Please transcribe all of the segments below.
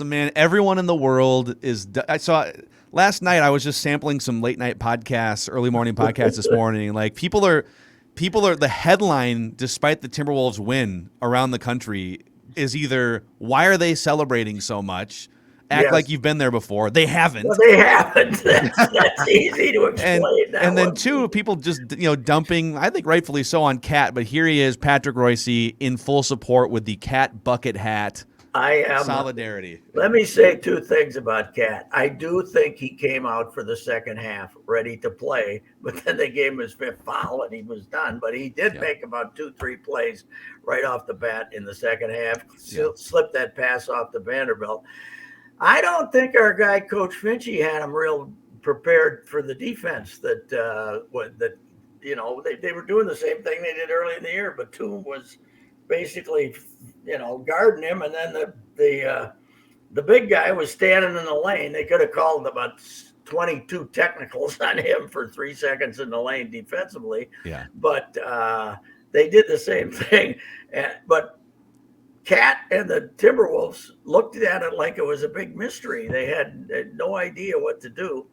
awesome, man. Everyone in the world is. I saw last night. I was just sampling some late night podcasts, early morning podcasts this morning. Like people are the headline, despite the Timberwolves win around the country, is either why are they celebrating so much? Act like you've been there before. They haven't. Well, they haven't. That's easy to explain. And then two, people just dumping, I think rightfully so, on Cat. But here he is, Patrick Reusse, in full support with the Cat bucket hat. I am solidarity. Let me say two things about Cat. I do think he came out for the second half ready to play, but then they gave him his fifth foul and he was done. But he did make about 2-3 plays right off the bat in the second half. Slipped that pass off to Vanderbilt. I don't think our guy, Coach Finchie, had him real prepared for the defense that they were doing the same thing they did early in the year. Batum was basically, guarding him, and then the big guy was standing in the lane. They could have called about 22 technicals on him for 3 seconds in the lane defensively. Yeah. But they did the same thing. But Cat and the Timberwolves looked at it like it was a big mystery. They had no idea what to do.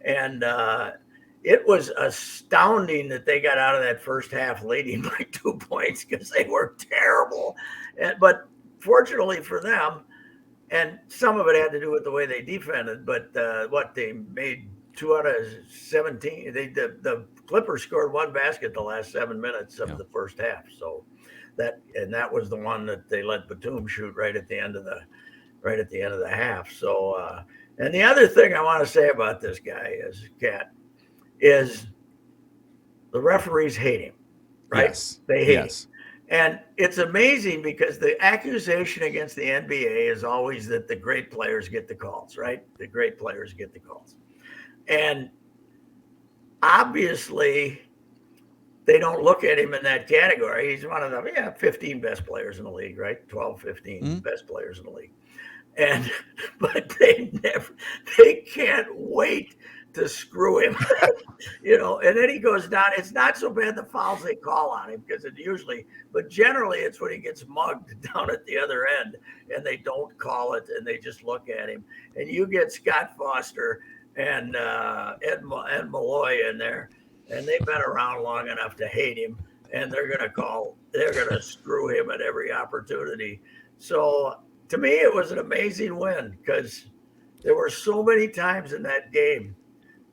And it was astounding that they got out of that first half leading by 2 points because they were terrible. But fortunately for them, and some of it had to do with the way they defended, but they made 2 out of 17. The Clippers scored 1 basket the last 7 minutes of the first half. So that was the one that they let Batum shoot right at the end of the half. So and the other thing I want to say about this guy is Cat is the referees hate him, right? Yes. They hate him. And it's amazing because the accusation against the NBA is always that the great players get the calls, right? The great players get the calls. And obviously they don't look at him in that category. He's one of the 15 best players in the league, right? 12, 15 best players in the league. But they can't wait to screw him, and then he goes down. It's not so bad the fouls they call on him because but generally it's when he gets mugged down at the other end and they don't call it and they just look at him. And you get Scott Foster and Ed Malloy in there, and they've been around long enough to hate him, and they're going to screw him at every opportunity. So to me, it was an amazing win because there were so many times in that game.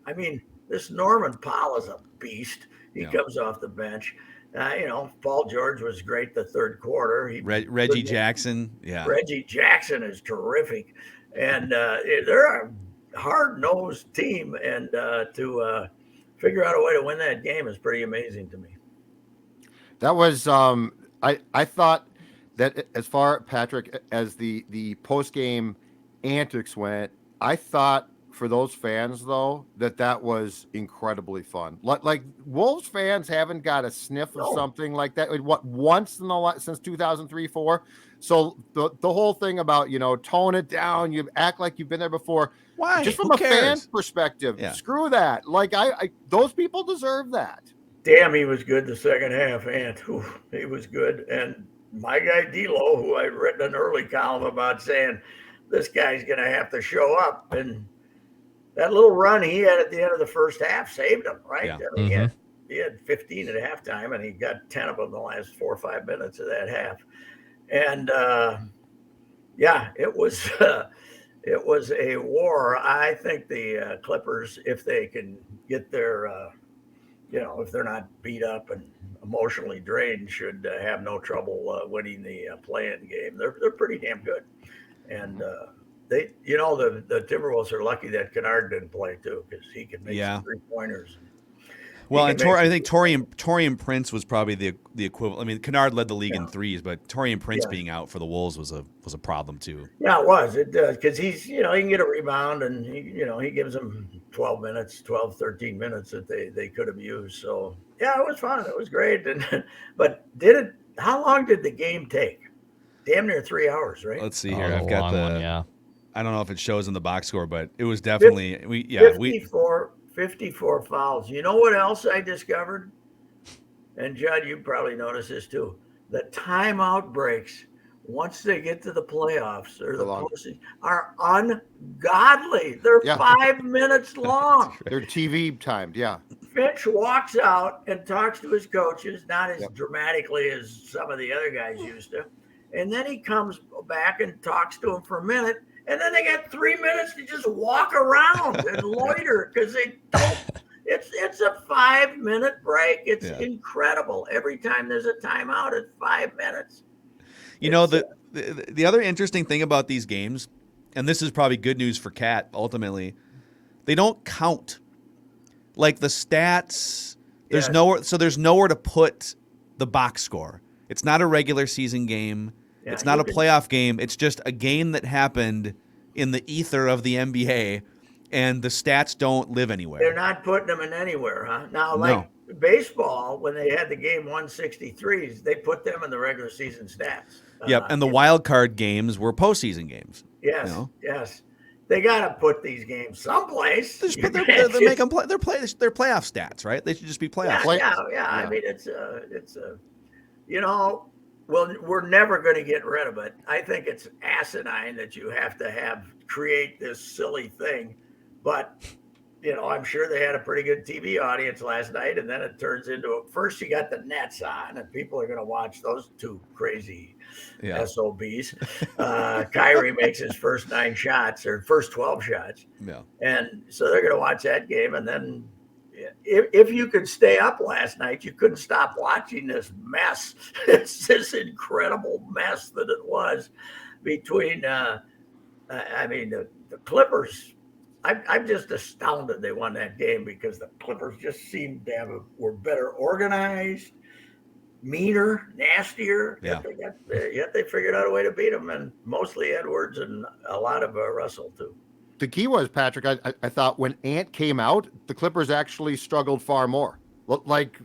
I mean, this Norman Powell is a beast. He comes off the bench. Paul George was great the third quarter. Reggie Jackson. Yeah. Reggie Jackson is terrific. And they're a hard-nosed team. And to figure out a way to win that game is pretty amazing to me. That was I thought that as far, Patrick, as the post-game antics went, I thought for those fans, though, that was incredibly fun. Like Wolves fans haven't got a sniff of something like that. Once since 2003-04. So the whole thing about tone it down, you act like you've been there before. Why? Just from a fan perspective, screw that. Like I those people deserve that. Damn, he was good the second half, and he was good. And my guy D'Lo, who I'd written an early column about, saying this guy's going to have to show up, and that little run he had at the end of the first half saved him, right? Yeah. I mean, he had 15 at halftime, and he got 10 of them the last 4 or 5 minutes of that half. And it was a war. I think the Clippers, if they can get their, if they're not beat up and emotionally drained, should have no trouble winning the play-in game. They're pretty damn good, and. The Timberwolves are lucky that Kennard didn't play too, because he could make some 3-pointers. Well, and I think Taurean Prince was probably the equivalent. I mean, Kennard led the league in threes, but Taurean Prince being out for the Wolves was a problem too. Yeah, it was. It does, because he's he can get a rebound, and he gives them 12, 13 minutes that they could have used. So yeah, it was fun. It was great. But how long did the game take? Damn near 3 hours, right? Let's see here. I've got the. I don't know if it shows in the box score, but it was definitely 54 fouls. You know what else I discovered? And Judd, you probably noticed this too. The timeout breaks once they get to the playoffs or the long. postseason are ungodly. They're Yeah. 5 minutes long. They're TV timed. Yeah. Finch walks out and talks to his coaches, not as Yep. dramatically as some of the other guys used to. And then he comes back and talks to him for a minute. And then they got 3 minutes to just walk around and loiter because they don't. It's a 5 minute break. It's incredible. Every time there's a timeout, it's 5 minutes. You know, the other interesting thing about these games, and this is probably good news for Cat ultimately, they don't count. Like the stats, there's nowhere to put the box score. It's not a regular season game. Yeah, it's not a playoff game. It's just a game that happened in the ether of the NBA, and the stats don't live anywhere. They're not putting them in anywhere, huh? Now, like baseball, when they had the game 163s, they put them in the regular season stats. Yep, and the wild card games were postseason games. Yes, yes. They got to put these games someplace. They make them play. They're playoff stats, right? They should just be playoff. Yeah. I mean, it's a, you know, well, we're never going to get rid of it. I think it's asinine that you have to create this silly thing, but you know, I'm sure they had a pretty good TV audience last night, and then it turns into first you got the Nets on, and people are going to watch those two crazy SOBs. Kyrie makes his first 9 shots or first 12 shots, and so they're going to watch that game, and then if you could stay up last night, you couldn't stop watching this mess. It's this incredible mess that it was between. I mean, the Clippers. I'm just astounded they won that game because the Clippers just seemed to were better organized, meaner, nastier. Yeah. Yet they figured out a way to beat them, and mostly Edwards and a lot of Russell too. The key was, Patrick, I thought when Ant came out, the Clippers actually struggled far more. Like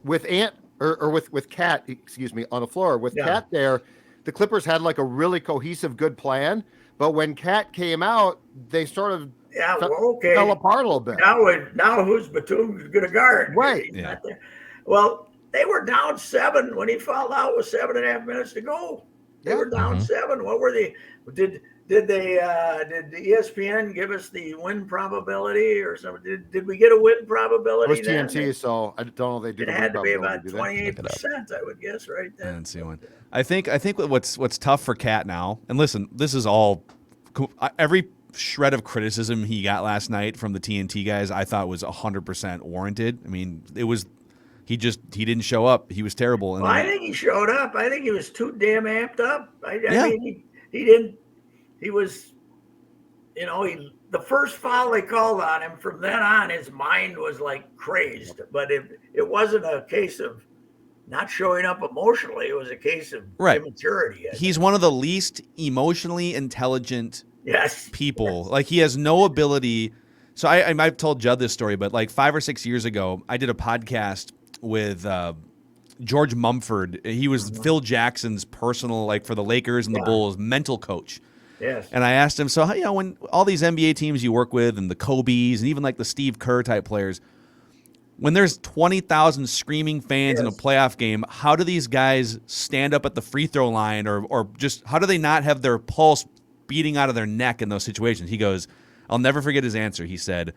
with Ant or with Cat, excuse me, on the floor. With Cat there, the Clippers had like a really cohesive, good plan. But when Cat came out, they sort of fell apart a little bit. Now who's Batum's going to guard? Right. He's not there. Well, they were down 7 when he fouled out with 7.5 minutes to go. They were down 7. What were they? Did ESPN give us the win probability or something? Did we get a win probability? It was TNT, so I don't know if they did. It had to be about 28%, I would guess, right then. I didn't see one. I think what's tough for Cat now, and listen, this is all every shred of criticism he got last night from the TNT guys, I thought was 100% warranted. I mean, it was. He didn't show up. He was terrible. Well, I think he showed up. I think he was too damn amped up. I mean, he didn't. He was, you know, the first foul they called on him, from then on, his mind was like crazed. But it wasn't a case of not showing up emotionally. It was a case of immaturity. He's one of the least emotionally intelligent people. Like, he has no ability. So I've told Judd this story, but like 5 or 6 years ago, I did a podcast with George Mumford. He was Phil Jackson's personal, like for the Lakers and the Bulls, mental coach. Yes. And I asked him, so how, you know, when all these NBA teams you work with and the Kobe's and even like the Steve Kerr type players, when there's 20,000 screaming fans in a playoff game, how do these guys stand up at the free throw line or just how do they not have their pulse beating out of their neck in those situations? He goes, I'll never forget his answer. He said,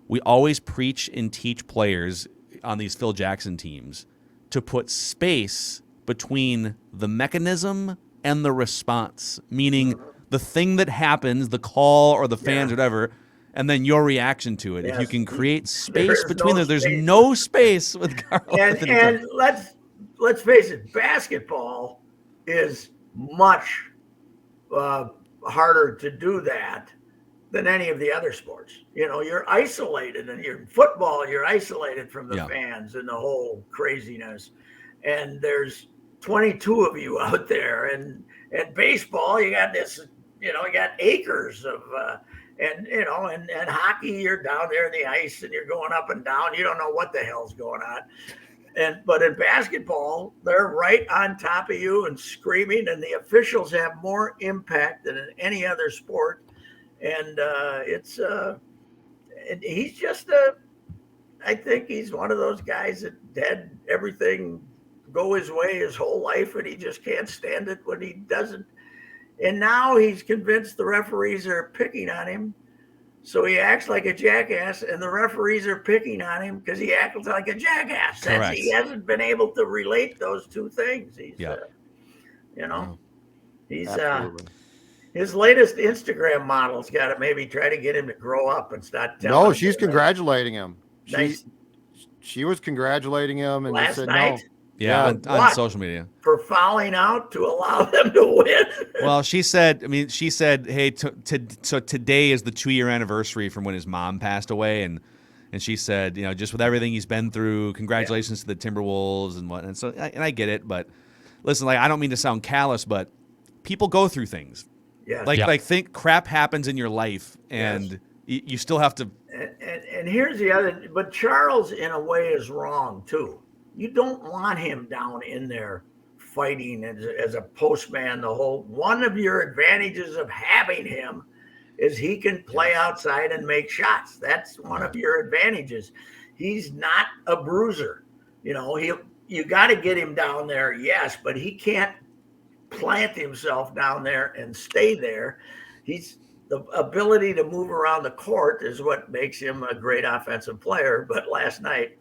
we always preach and teach players on these Phil Jackson teams to put space between the mechanism and the response, meaning the thing that happens, the call or the fans, whatever, and then your reaction to it. If you can create space between them, there's no space with Karl-Anthony. And let's face it, basketball is much harder to do that than any of the other sports. You know, you're isolated, and in football, you're isolated from the fans and the whole craziness. And there's 22 of you out there, and baseball, you got this, you know, you got acres of, and you know, and hockey, you're down there in the ice and you're going up and down. You don't know what the hell's going on. But in basketball, they're right on top of you and screaming, and the officials have more impact than in any other sport. And and he's just I think he's one of those guys that had everything go his way his whole life, and he just can't stand it when he doesn't. And now he's convinced the referees are picking on him. So he acts like a jackass, and the referees are picking on him because he acts like a jackass. Correct. He hasn't been able to relate those two things. He's, his latest Instagram model's got to maybe try to get him to grow up and start telling. No, she's congratulating him. Nice. She was congratulating him and last said night. no. Yeah, on social media. For fouling out to allow them to win. Well, she said, hey, so today is the 2-year anniversary from when his mom passed away. And she said, just with everything he's been through, congratulations to the Timberwolves and whatnot. So, and I get it. But listen, I don't mean to sound callous, but people go through things. Yeah. Think crap happens in your life and you still have to. And here's the other, but Charles in a way is wrong too. You don't want him down in there fighting as a postman. One of your advantages of having him is he can play outside and make shots. That's one of your advantages. He's not a bruiser. You got to get him down there, yes, but he can't plant himself down there and stay there. The ability to move around the court is what makes him a great offensive player. But last night,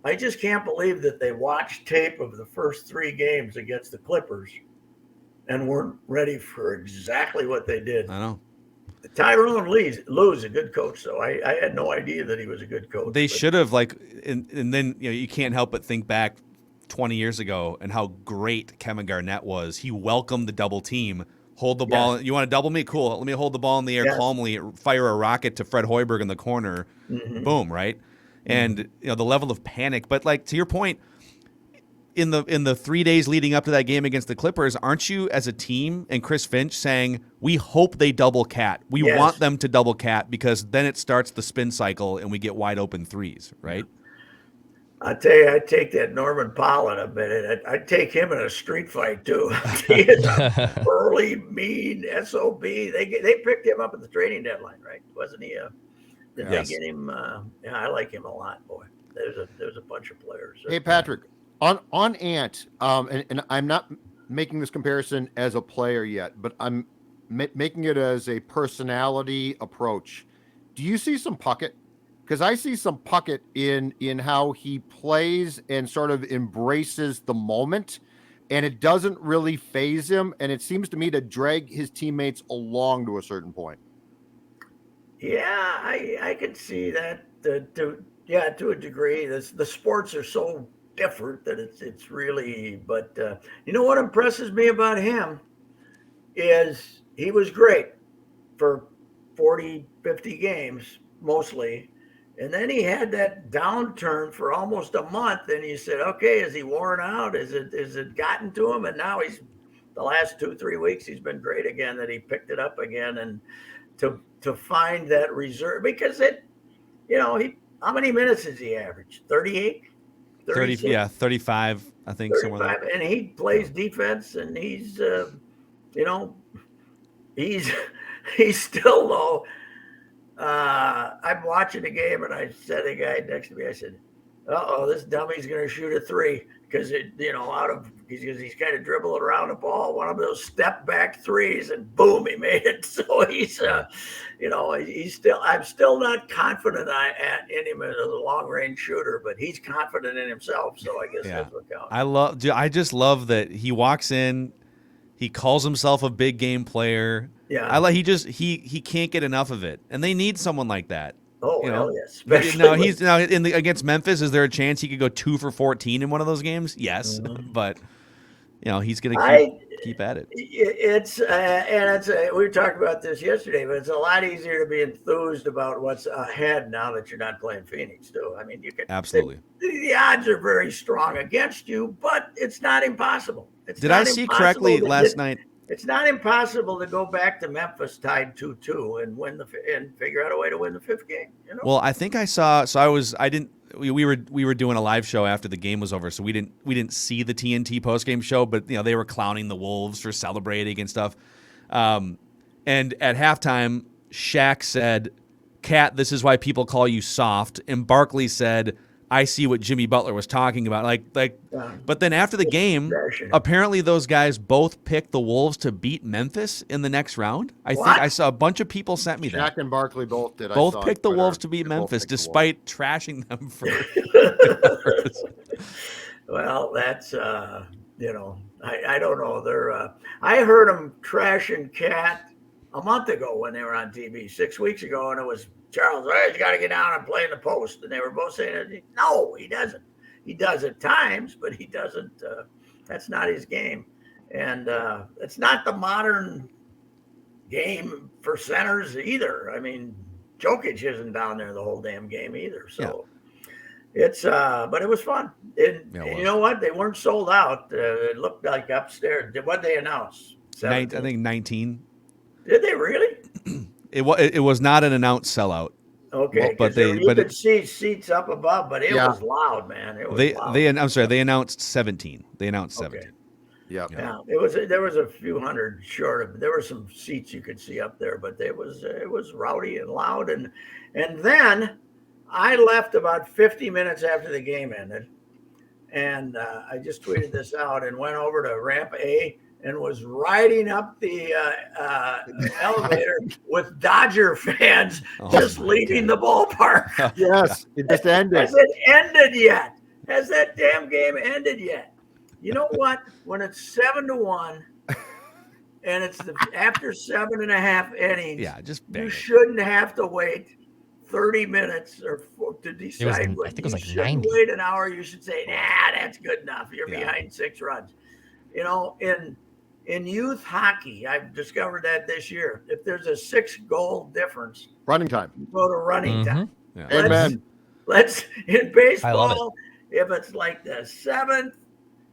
I just can't believe that they watched tape of the first 3 games against the Clippers and weren't ready for exactly what they did. I know. Tyrone Lue's a good coach, so I had no idea that he was a good coach. They should have, and then you can't help but think back 20 years ago and how great Kevin Garnett was. He welcomed the double team. Hold the ball. You want to double me? Cool. Let me hold the ball in the air calmly, fire a rocket to Fred Hoiberg in the corner. Mm-hmm. Boom, right? And the level of panic. But to your point, in the 3 days leading up to that game against the Clippers, aren't you as a team and Chris Finch saying, we hope they double Cat. We want them to double Cat because then it starts the spin cycle and we get wide open threes, right? I tell you, I'd take that Norman Powell in a minute. I'd take him in a street fight too. He is a burly, mean SOB. They picked him up at the trading deadline, right? Wasn't he? Did they get him? I like him a lot, boy. There's a bunch of players. Hey, Patrick, on Ant, and I'm not making this comparison as a player yet, but I'm making it as a personality approach. Do you see some Puckett? Because I see some Puckett in how he plays and sort of embraces the moment, and it doesn't really faze him, and it seems to me to drag his teammates along to a certain point. Yeah, I can see that. To a degree, the sports are so different that it's really. But what impresses me about him is he was great for 40, 50 games mostly. And then he had that downturn for almost a month. And you said, okay, is he worn out? Is it gotten to him? And now the last 2-3 weeks, he's been great again, that he picked it up again. And to find that reserve, because how many minutes has he averaged? 38? 30, 35, I think. 35, somewhere like that. And he plays defense, and he's still though. I'm watching the game, and I said to the guy next to me, I said, this dummy's going to shoot a 3 because he's kind of dribbling around the ball, one of those step back 3s, and boom, he made it. So he's I'm still not confident in him as a long range shooter, but he's confident in himself. So I guess that's what counts. I just love that he walks in, he calls himself a big game player. Yeah, he can't get enough of it, and they need someone like that. Oh, hell yes. Especially against Memphis. Is there a chance he could go 2 for 14 in one of those games? Yes, but he's going to keep at it. We talked about this yesterday, but it's a lot easier to be enthused about what's ahead now that you're not playing Phoenix, too. I mean, you can absolutely. The odds are very strong against you, but it's not impossible. Did I see correctly last night? It's not impossible to go back to Memphis tied 2-2 and figure out a way to win the 5th game. Well, I think I saw. So we were doing a live show after the game was over, so we didn't see the TNT postgame show, but they were clowning the Wolves for celebrating and stuff. And at halftime, Shaq said, "Cat, this is why people call you soft," and Barkley said, I see what Jimmy Butler was talking about. But then after the game, Passionate. apparently those guys both picked the Wolves to beat Memphis in the next round. I think I saw a bunch of people sent me that. Shaq and Barkley both did. Both I saw picked the Twitter. Wolves to beat They both Memphis, picked the despite trashing them for. Well, that's I don't know. They're I heard them trashing Cat a month ago when they were on TV 6 weeks ago, and it was Charles. Oh, he's got to get down and play in the post, and they were both saying, "No, he doesn't. He does at times, but he doesn't. That's not his game, and it's not the modern game for centers either. I mean, Jokic isn't down there the whole damn game either. So it's but it was fun. And you know what? They weren't sold out. It looked like upstairs. What they announced? I think 19. Did they really? It was not an announced sellout. Okay, but you could see seats up above, but it was loud, man. It was loud. I'm sorry, they announced 17. They announced 17. Yeah. There was a few hundred short of. There were some seats you could see up there, but it was rowdy and loud, and then I left about 50 minutes after the game ended, and I just tweeted this out and went over to ramp A and was riding up the elevator with Dodger fans just leaving the ballpark. Yes, it just ended. Has it ended yet? Has that damn game ended yet? You know what? When it's 7-1 and it's after 7.5 innings, you shouldn't have to wait 30 minutes to decide. I think it was like 90. Wait an hour. You should say, nah, that's good enough. You're behind 6 runs. You know, in youth hockey, I've discovered that this year, if there's a 6-goal difference, running time. Go to running time. Yeah. Amen. Let's in baseball, if it's like the 7th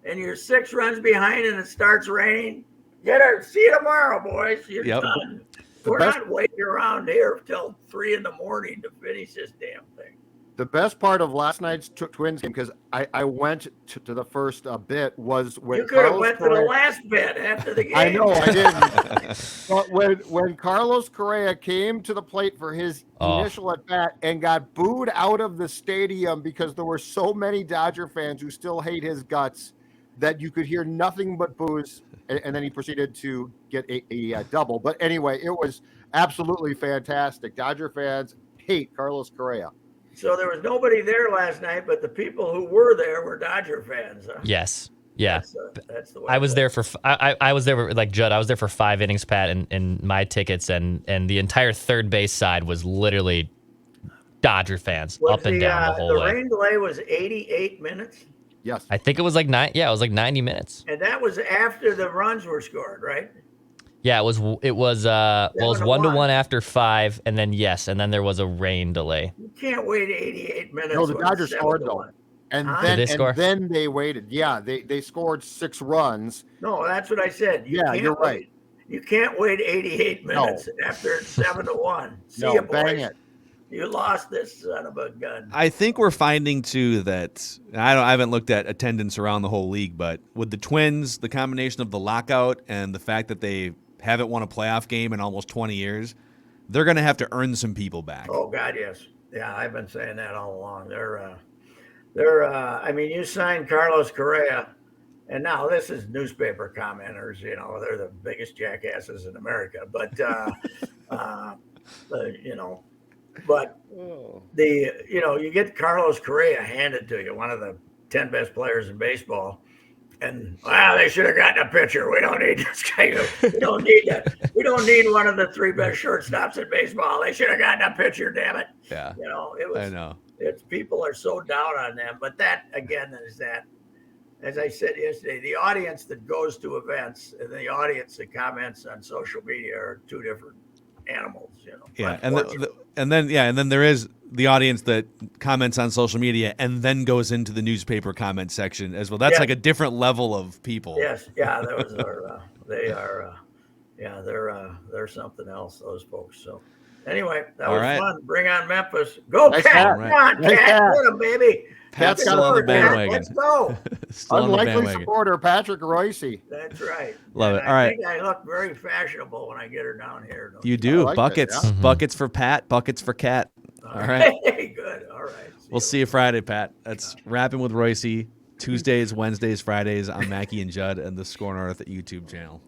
and you're 6 runs behind and it starts raining, see you tomorrow, boys. You're done. We're not waiting around here till 3 a.m. to finish this damn thing. The best part of last night's Twins game, because I went to the first bit, was when you could have went to the last bit after the game. I know I didn't. But when Carlos Correa came to the plate for his initial at bat and got booed out of the stadium because there were so many Dodger fans who still hate his guts that you could hear nothing but boos, and then he proceeded to get a double. But anyway, it was absolutely fantastic. Dodger fans hate Carlos Correa. So there was nobody there last night, but the people who were there were Dodger fans. Huh? Yes. Yeah. That's the way I was there for I was there like Judd. I was there for 5 innings, Pat, and my tickets and the entire third base side was literally Dodger fans up and down the whole way. The rain delay was 88 minutes. Yes. I think it was like 90 minutes. And that was after the runs were scored, right? Yeah, it was 1-1 after 5, and then there was a rain delay. You can't wait 88 minutes. No, the Dodgers scored though. And then they waited. Yeah, they scored 6 runs. No, that's what I said. You're right. You can't wait 88 minutes after it's 7-1. See you, boys. Bang it. You lost this son of a gun. I think we're finding too that I haven't looked at attendance around the whole league, but with the Twins, the combination of the lockout and the fact that they haven't won a playoff game in almost 20 years, they're going to have to earn some people back. Oh God, yes. Yeah, I've been saying that all along. They're I mean, you signed Carlos Correa, and now this is newspaper commenters, you know, they're the biggest jackasses in America, but you know, but you get Carlos Correa handed to you, one of the 10 best players in baseball. And they should have gotten a pitcher. We don't need this guy. We don't need that. We don't need one of the 3 best shortstops in baseball. They should have gotten a pitcher. Damn it. Yeah. You know, it was. I know. It's people are so down on them. But that again is that, as I said yesterday, the audience that goes to events and the audience that comments on social media are 2 different animals. You know. Yeah, and then there is the audience that comments on social media and then goes into the newspaper comment section as well. That's like a different level of people. Yes, yeah, those are they're something else. Those folks. So anyway, that was fun. Bring on Memphis. Go Cat! Come on, Cat! Get him, baby. Pat's still on the bandwagon. Let's go. Unlikely supporter Patrick Reusse. That's right. Love it. All right. I think I look very fashionable when I get her down here. You do. Like buckets. it, Buckets for Pat, buckets for Cat. All right. Hey, good. All right. We'll see you Friday, Pat. That's Rapping with Reusse. Tuesdays, Wednesdays, Fridays on Mackie and Judd and the Score North YouTube channel.